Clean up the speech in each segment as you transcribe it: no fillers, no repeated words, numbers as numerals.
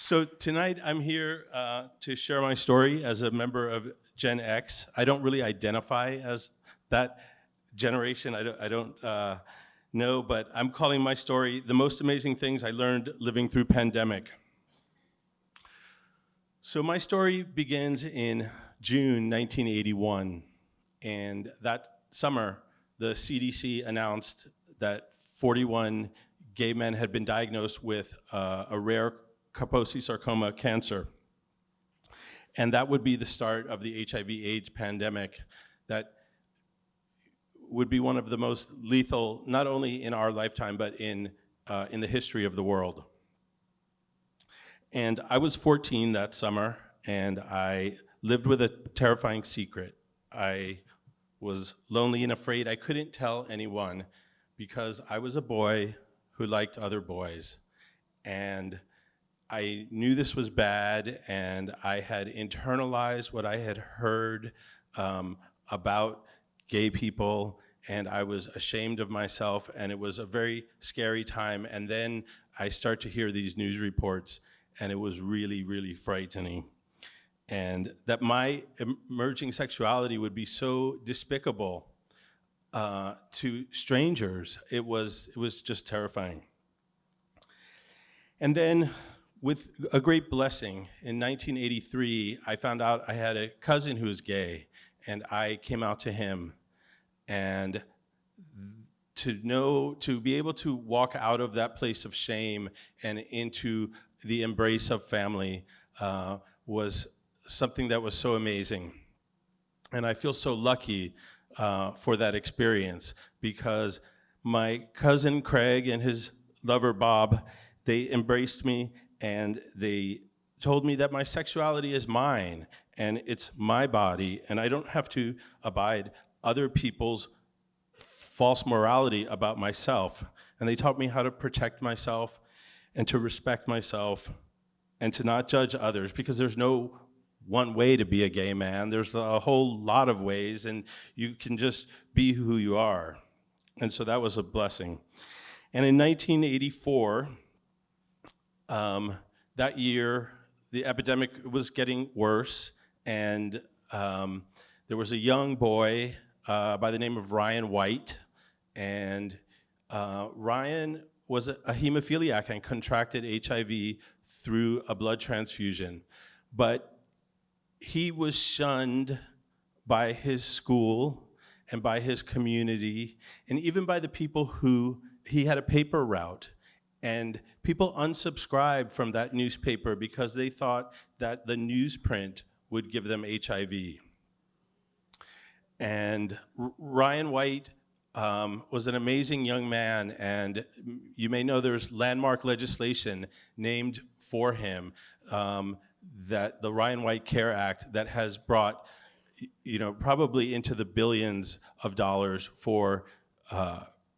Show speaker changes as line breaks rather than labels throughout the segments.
So tonight I'm here to share my story as a member of Gen X. I don't really identify as that generation. I don't know, but I'm calling my story The Most Amazing Things I Learned Living Through Pandemic. So my story begins in June 1981, and that summer the CDC announced that 41 gay men had been diagnosed with a rare Kaposi sarcoma cancer. And that would be the start of the HIV/AIDS pandemic that would be one of the most lethal, not only in our lifetime, but in the history of the world. And I was 14 that summer, and I lived with a terrifying secret. I was lonely and afraid I couldn't tell anyone because I was a boy who liked other boys. And I knew this was bad, and I had internalized what I had heard about gay people, and I was ashamed of myself, and it was a very scary time. And then I start to hear these news reports, and it was really, really frightening. And that my emerging sexuality would be so despicable to strangers, it was just terrifying. And then, with a great blessing, in 1983, I found out I had a cousin who was gay, and I came out to him. And to be able to walk out of that place of shame and into the embrace of family was something that was so amazing. And I feel so lucky for that experience, because my cousin Craig and his lover Bob, they embraced me, and they told me that my sexuality is mine, and it's my body, and I don't have to abide other people's false morality about myself. And they taught me how to protect myself and to respect myself and to not judge others, because there's no one way to be a gay man. There's a whole lot of ways, and you can just be who you are. And so that was a blessing. And in 1984, that year, the epidemic was getting worse, and there was a young boy by the name of Ryan White, and Ryan was a hemophiliac and contracted HIV through a blood transfusion. But he was shunned by his school and by his community, and even by the people who he had a paper route. And people unsubscribed from that newspaper because they thought that the newsprint would give them HIV. And Ryan White was an amazing young man, and you may know there's landmark legislation named for him, that the Ryan White Care Act, that has brought, probably into the billions of dollars for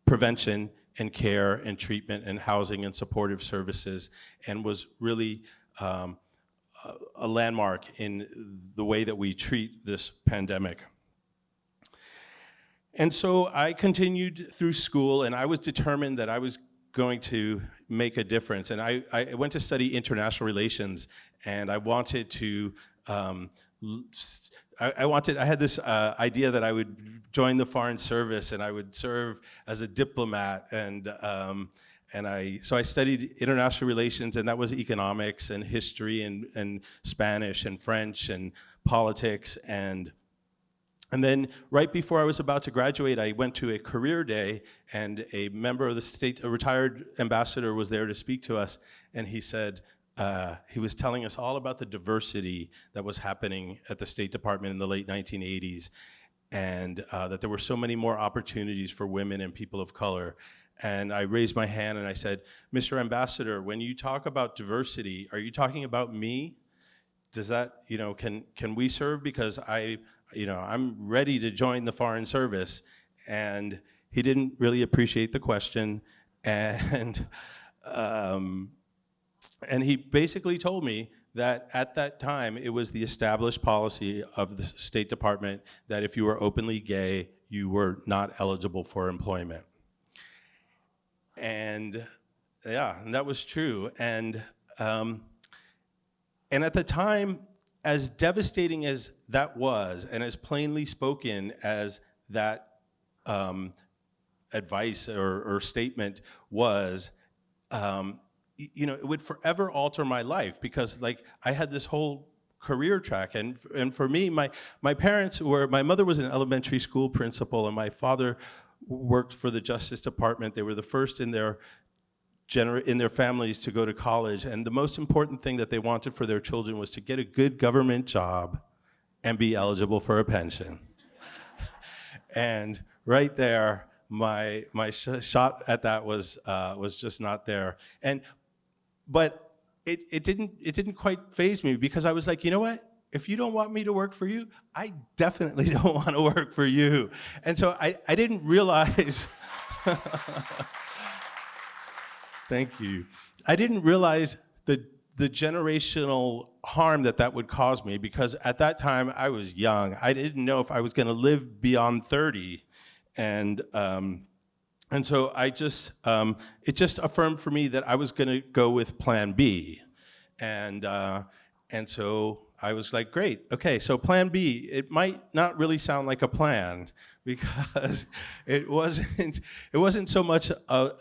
prevention and care and treatment and housing and supportive services, and was really a landmark in the way that we treat this pandemic. And so I continued through school, and I was determined that I was going to make a difference. And I went to study international relations, and I wanted to I had this idea that I would join the Foreign Service, and I would serve as a diplomat, so I studied international relations, and that was economics and history and Spanish and French and politics, and then right before I was about to graduate, I went to a career day, and a member of the state, a retired ambassador, was there to speak to us, and he said, he was telling us all about the diversity that was happening at the State Department in the late 1980s, and that there were so many more opportunities for women and people of color. And I raised my hand and I said, Mr. Ambassador, when you talk about diversity, are you talking about me? Does that, can we serve? Because I'm ready to join the Foreign Service. And he didn't really appreciate the question, and he basically told me that at that time, it was the established policy of the State Department that if you were openly gay, you were not eligible for employment. And yeah, and that was true. And And at the time, as devastating as that was, and as plainly spoken as that advice or statement was, it would forever alter my life, because like I had this whole career track, and for me, my parents were, my mother was an elementary school principal, and my father worked for the Justice Department. They were the first in their families to go to college, and the most important thing that they wanted for their children was to get a good government job and be eligible for a pension. And right there, my shot at that was just not there. But it didn't quite faze me, because I was like, you know what? If you don't want me to work for you, I definitely don't want to work for you. And so I didn't realize. Thank you. I didn't realize the generational harm that would cause me, because at that time I was young. I didn't know if I was going to live beyond 30, and so I just it just affirmed for me that I was going to go with Plan B, and so I was like, great, okay, so Plan B. It might not really sound like a plan, because it wasn't so much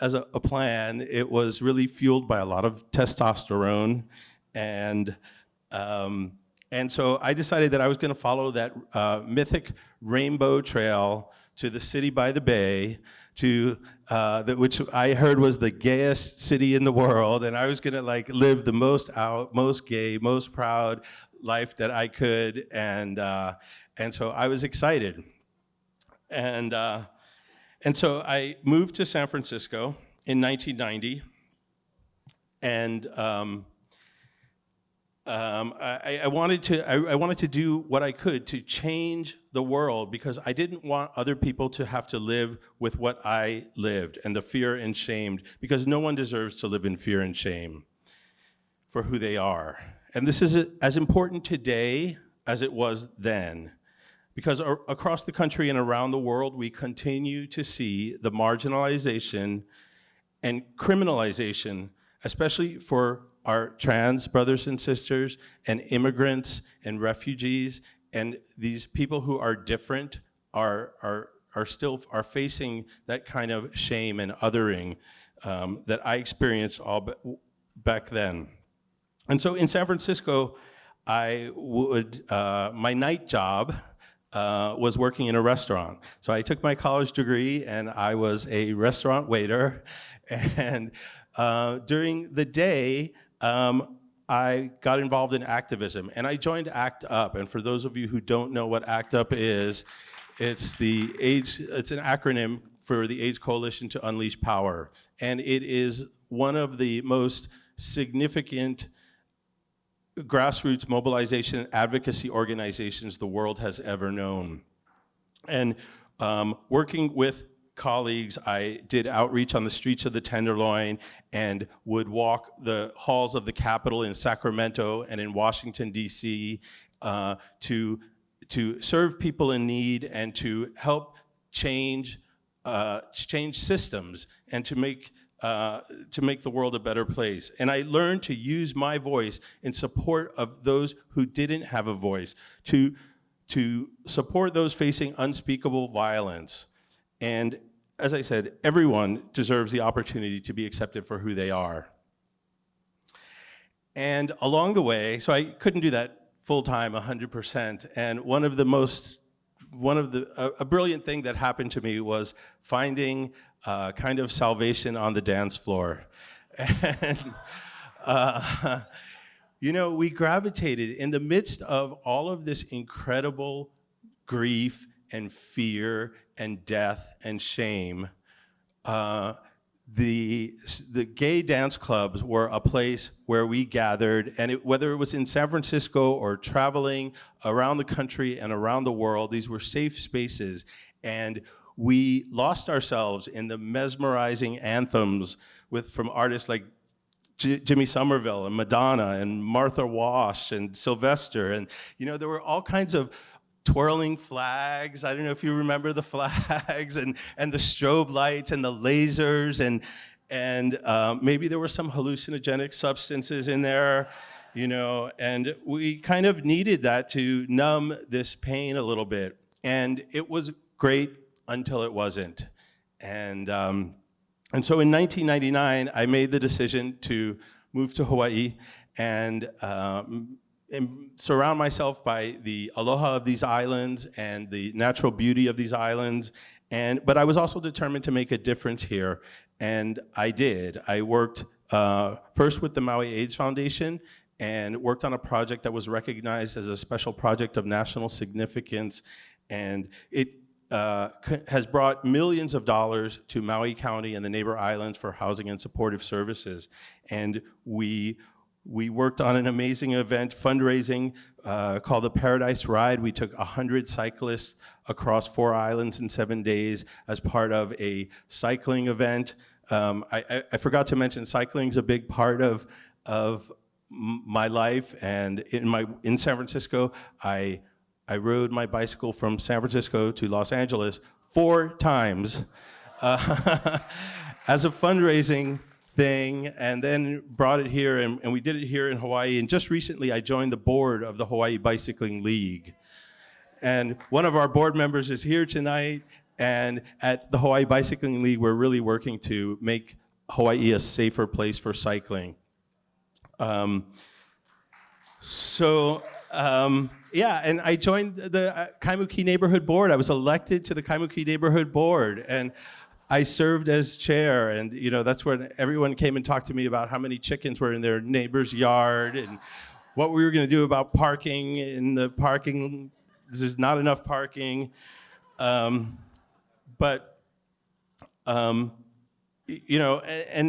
as a plan. It was really fueled by a lot of testosterone, and so I decided that I was going to follow that mythic rainbow trail to the city by the bay, to which I heard was the gayest city in the world, and I was going to like live the most out, most gay, most proud life that I could, and so I was excited. And so I moved to San Francisco in 1990, and I wanted to do what I could to change the world, because I didn't want other people to have to live with what I lived, and the fear and shame, because no one deserves to live in fear and shame for who they are. And this is as important today as it was then, because across the country and around the world, we continue to see the marginalization and criminalization, especially for our trans brothers and sisters, and immigrants and refugees, and these people who are different are still facing that kind of shame and othering that I experienced back then. And so in San Francisco, I would my night job was working in a restaurant. So I took my college degree, and I was a restaurant waiter. And during the day, I got involved in activism, and I joined ACT UP. And for those of you who don't know what ACT UP is, it's an acronym for the AIDS Coalition to Unleash Power. And it is one of the most significant grassroots mobilization and advocacy organizations the world has ever known. And working with colleagues, I did outreach on the streets of the Tenderloin, and would walk the halls of the Capitol in Sacramento and in Washington, D.C. To serve people in need, and to help change systems, and to make the world a better place. And I learned to use my voice in support of those who didn't have a voice, to support those facing unspeakable violence. And as I said, everyone deserves the opportunity to be accepted for who they are. And along the way, so I couldn't do that full-time 100%, and a brilliant thing that happened to me was finding kind of salvation on the dance floor. And we gravitated in the midst of all of this incredible grief and fear and death and shame. The gay dance clubs were a place where we gathered, and whether it was in San Francisco or traveling around the country and around the world, these were safe spaces, and we lost ourselves in the mesmerizing anthems from artists like Jimmy Somerville and Madonna and Martha Wash and Sylvester, and there were all kinds of twirling flags. I don't know if you remember the flags, and the strobe lights and the lasers, and maybe there were some hallucinogenic substances in there. and we kind of needed that to numb this pain a little bit. And it was great until it wasn't. And so in 1999, I made the decision to move to Hawaii and surround myself by the aloha of these islands and the natural beauty of these islands. But I was also determined to make a difference here, and I did. I worked first with the Maui AIDS Foundation and worked on a project that was recognized as a special project of national significance, and it has brought millions of dollars to Maui County and the neighbor islands for housing and supportive services. And we worked on an amazing event, fundraising, called the Paradise Ride. We took 100 cyclists across 4 islands in 7 days as part of a cycling event. I forgot to mention, cycling is a big part of my life, and in San Francisco, I rode my bicycle from San Francisco to Los Angeles 4 times as a fundraising thing, and then brought it here, and we did it here in Hawaii. And just recently, I joined the board of the Hawaii Bicycling League. And one of our board members is here tonight, and at the Hawaii Bicycling League, we're really working to make Hawaii a safer place for cycling. Yeah, and I joined the Kaimuki Neighborhood Board. I was elected to the Kaimuki Neighborhood Board, and I served as chair, and that's when everyone came and talked to me about how many chickens were in their neighbor's yard and what we were going to do about parking in the parking. There's not enough parking, and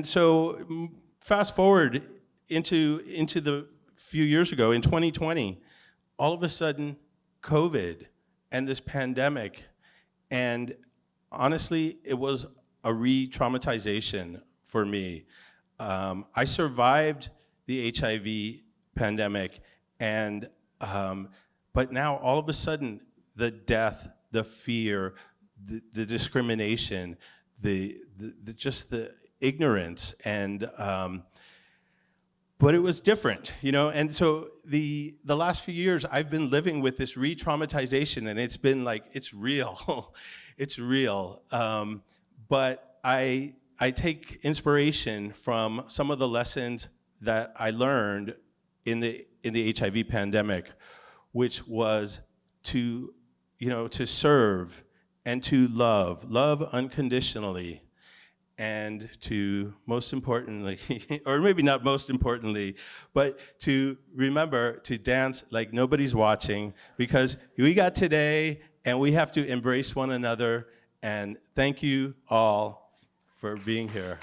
so fast forward into the few years ago in 2020, all of a sudden, COVID and this pandemic, and honestly, it was a re-traumatization for me. I survived the HIV pandemic, but now all of a sudden, the death, the fear, the discrimination, just the ignorance, but it was different, and so the last few years, I've been living with this re-traumatization, and it's been like, it's real. It's real, but I take inspiration from some of the lessons that I learned in the HIV pandemic, which was to serve and to love unconditionally, and to, most importantly, or maybe not most importantly, but to remember to dance like nobody's watching, because we got today, and we have to embrace one another. And thank you all for being here.